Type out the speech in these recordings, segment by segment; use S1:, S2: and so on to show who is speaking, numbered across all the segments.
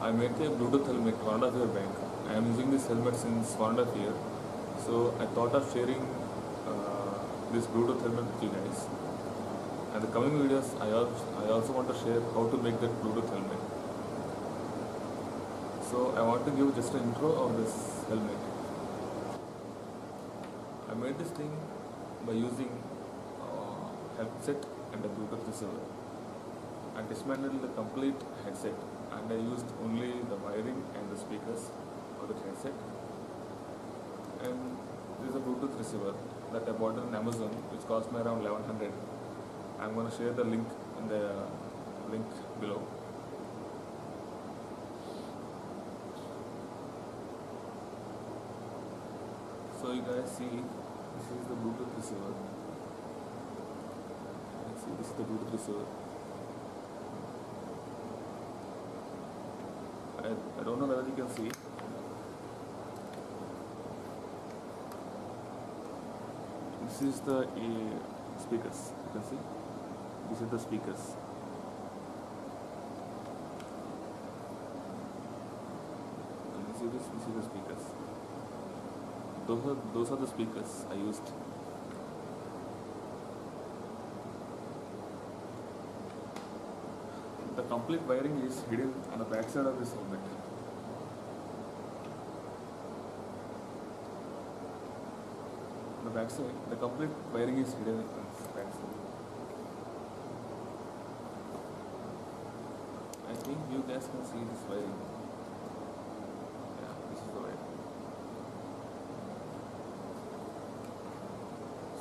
S1: I made a Bluetooth helmet 1.5 year back. I am using this helmet since 1.5 year. So I thought of sharing this Bluetooth helmet with you guys. And the coming videos, I also want to share how to make that Bluetooth helmet. So I want to give just an intro of this helmet. I made this thing by using headset and a Bluetooth receiver. I dismantled the complete headset and I used only the wiring and the speakers for the headset. And this is a Bluetooth receiver that I bought on Amazon, which cost me around 1100. I'm going to share the link in the link below. So you guys see, this is the Bluetooth receiver. See, this is the Bluetooth receiver. I don't know whether you can see. This is the speakers. You can see. This is the speakers. Can you see this? This is the speakers. Those are the speakers I used. The complete wiring is hidden on the back side of this helmet. On the back side, the complete wiring is hidden on the back side. I think you guys can see this wiring. Yeah, this is the wiring.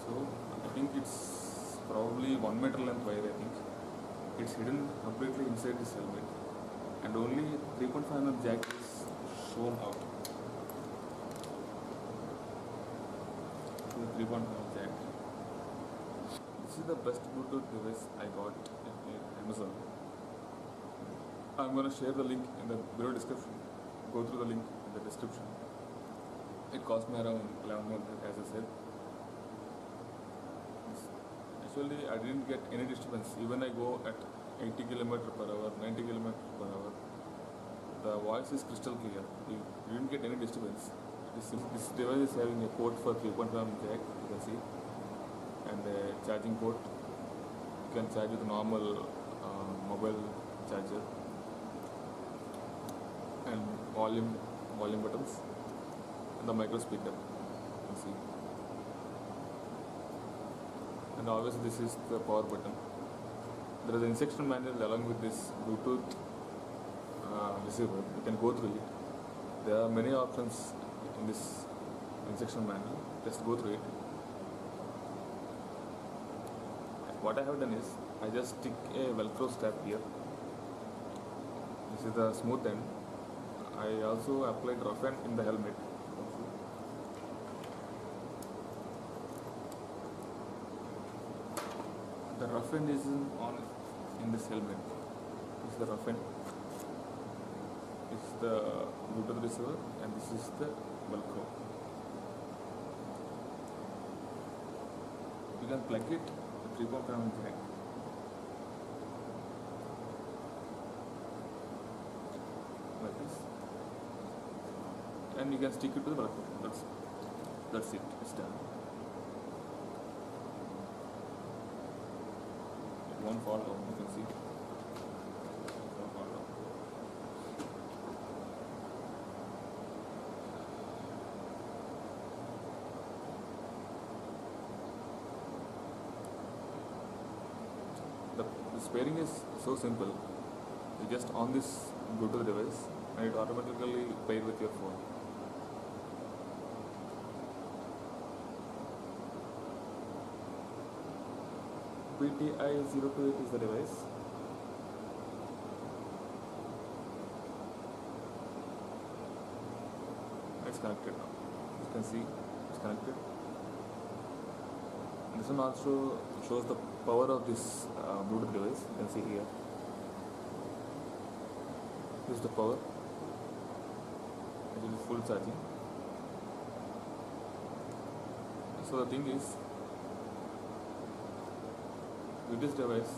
S1: So I think it's probably 1 meter length wire. I think it's hidden completely inside this helmet, and only 3.5 mm jack is shown out. The 3.5 mm jack. This is the best Bluetooth device I got in Amazon. I'm going to share the link in the below description. Go through the link in the description. It cost me around 1100, as I said. Actually, I didn't get any disturbance. Even I go at 80 km/h, 90 km/h, the voice is crystal clear. You didn't get any disturbance. This device is having a port for 3.5 mm jack, you can see, and a charging port. You can charge with a normal mobile charger, and volume buttons, and the micro speaker. You can see. And always this is the power button. There is an instruction manual along with this Bluetooth receiver. You can go through it. There are many options in this instruction manual. Just go through it. What I have done is I just stick a Velcro strap here. This is the smooth end. I also applied rough end in the helmet. The rough end is on in this helmet. This is the rough end. This is the Bluetooth receiver, and this is the Velcro. You can plug it with 3.5 mm jack. Like this, and you can stick it to the Velcro. That's it. It's done. Won't fall down, you can see. Won't fall down. The pairing is so simple. You just on this Bluetooth device and it automatically pair with your phone. BTI028 is the device. It's connected now. You can see it's connected. And this one also shows the power of this Bluetooth device. You can see here. This is the power. It is full charging. So the thing is, with this device,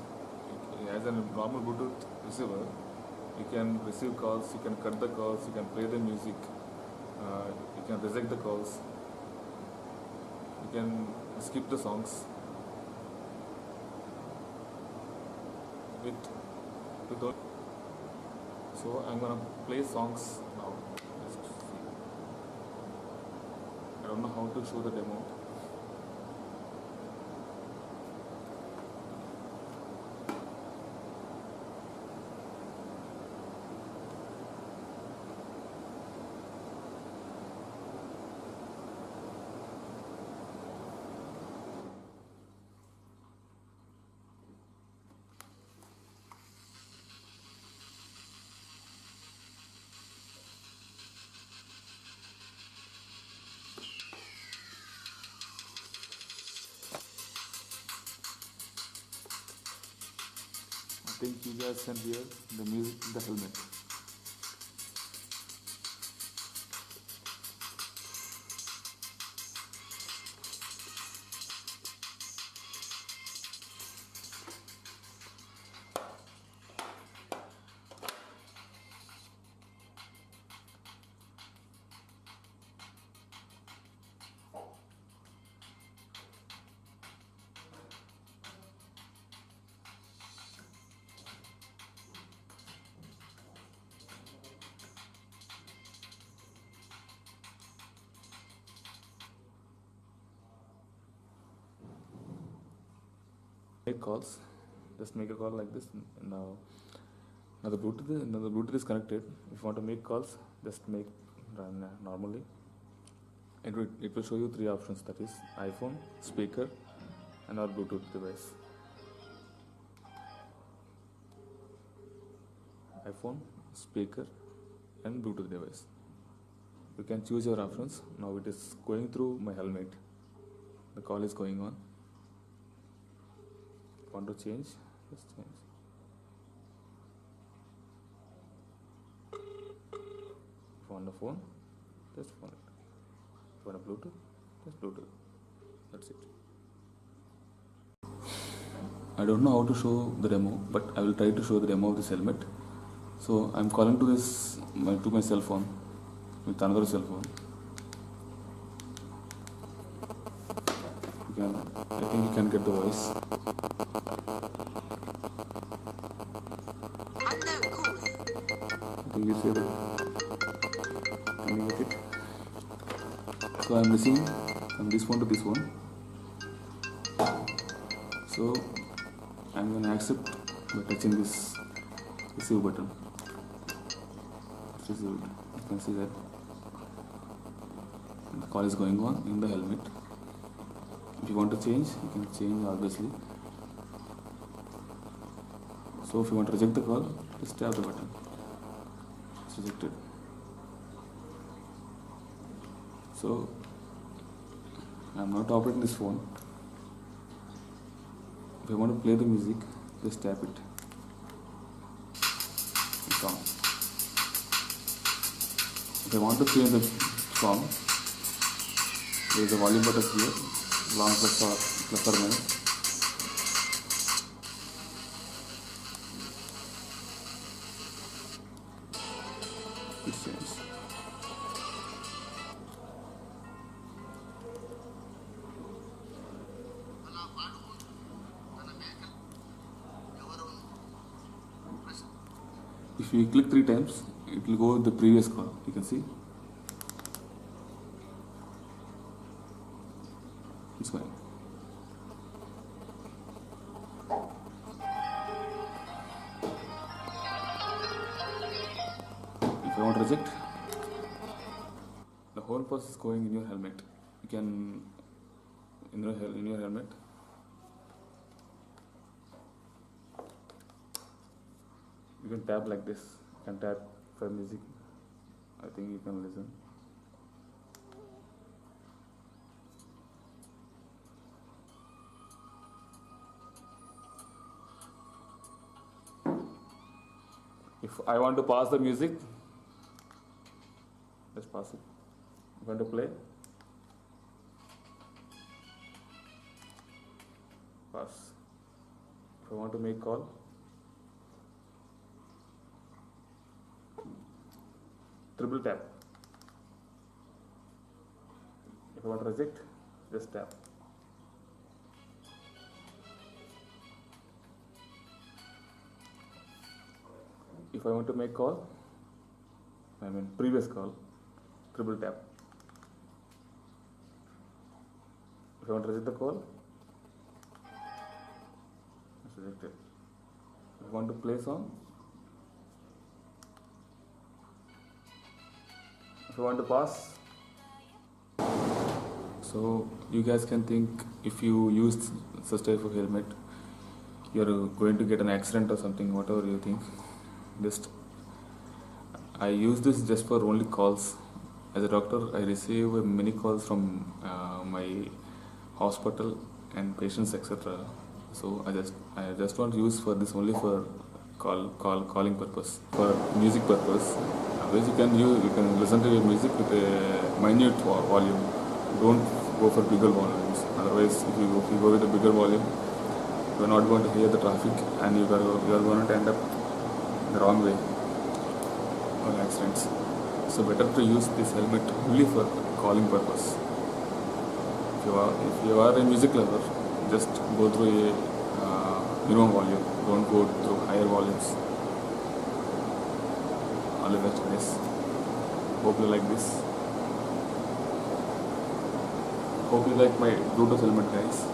S1: it has a normal Bluetooth receiver, You can receive calls, you can cut the calls, you can play the music, you can reject the calls, you can skip the songs with all. So I'm gonna play songs now. Just see. I don't know how to show the demo. I think you guys can hear the music in the helmet. Make calls. Just make a call like this. Now the Bluetooth is connected. If you want to make calls, just make normally. It will show you three options, that is iPhone, speaker, and our Bluetooth device. iPhone, speaker, and Bluetooth device. You can choose your options. Now it is going through my helmet. The call is going on. Want to change? Just change. If you want a phone, just phone it. If you want a Bluetooth, just Bluetooth. That's it. I don't know how to show the demo, but I will try to show the demo of this helmet. So I'm calling to my cell phone with another cell phone. I think you can get the voice. I think you see that. Can you get it? So I'm listening from this one to this one. So I'm going to accept by touching this receive button. Receive it. You can see that the call is going on in the helmet. If you want to change, you can change obviously. So if you want to reject the call, just tap the button. It's rejected. So I'm not operating this phone. If you want to play the music, just tap it. It's on. If I want to change the song, there is a volume button here, long plus or minus. It changes. If you click 3 times, it will go with the previous call. You can see it's going. If I want to reject, the whole process is going in your helmet. You can in your helmet. You can tap like this. You can tap for music. I think you can listen. If I want to pause the music, just pause it. If I want to play, pause. If I want to make call, triple tap. If I want to reject, just tap. If I want to make call, previous call, triple tap. If I want to reject the call, it's rejected. If I want to play song, if I want to pass. So you guys can think, if you use such type of helmet, you're going to get an accident or something, whatever you think. I use this just for only calls. As a doctor, I receive many calls from my hospital and patients, etc. So I just want to use for this only for calling purpose, for music purpose. Otherwise, you can listen to your music with a minute volume. Don't go for bigger volumes. Otherwise, if you go with a bigger volume, you are not going to hear the traffic, and you are going to end up the wrong way on accidents. So better to use this helmet only for calling purpose. If you are a music lover, just go through a minimum volume. Don't go through higher volumes. All the best, guys. Hope you like this. Hope you like my Bluetooth helmet, guys.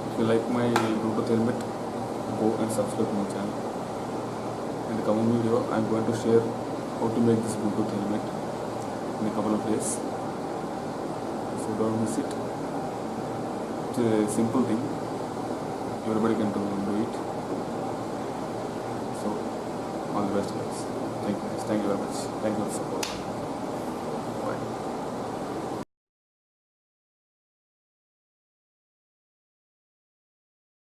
S1: If you like my Bluetooth helmet, go and subscribe to my channel. In the coming video, I am going to share how to make this Bluetooth helmet in a couple of days. So don't miss it. It's a simple thing. Everybody can do it. So all the best, guys. Thank you very much. Thank you for the support.